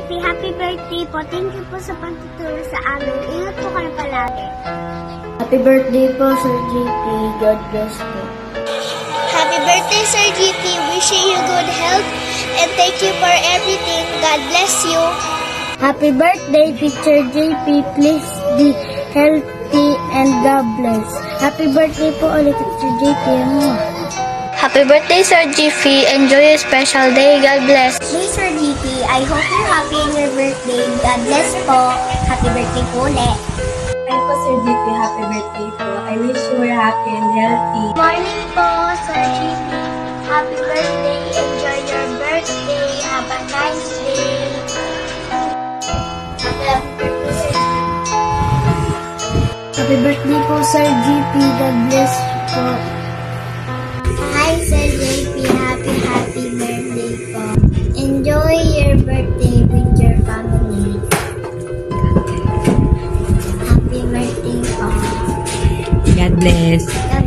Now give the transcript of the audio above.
JP, happy birthday po. Thank you po sa pagtuturo sa amin. Ingat po kayo palagi. Happy birthday po, Sir JP. God bless po. Happy birthday, Sir JP. Wishing you good health and thank you for everything. God bless you. Happy birthday, Teacher JP. Please be healthy and God bless. Happy birthday po ulit, Teacher JP. Happy birthday, Sir JP. Enjoy your special day. God bless. Hey, Sir JP. I hope you're happy on your birthday. God bless po. Happy birthday po ulit. Hi po, Sir JP. Happy birthday po. I wish you were happy and healthy. Morning po, Sir JP. Happy birthday. Enjoy your birthday. Have a nice day. Happy birthday po, Sir JP. God bless po. Hi, Sir JP. Happy birthday po. Enjoy your birthday with your family. Happy birthday po. God bless. God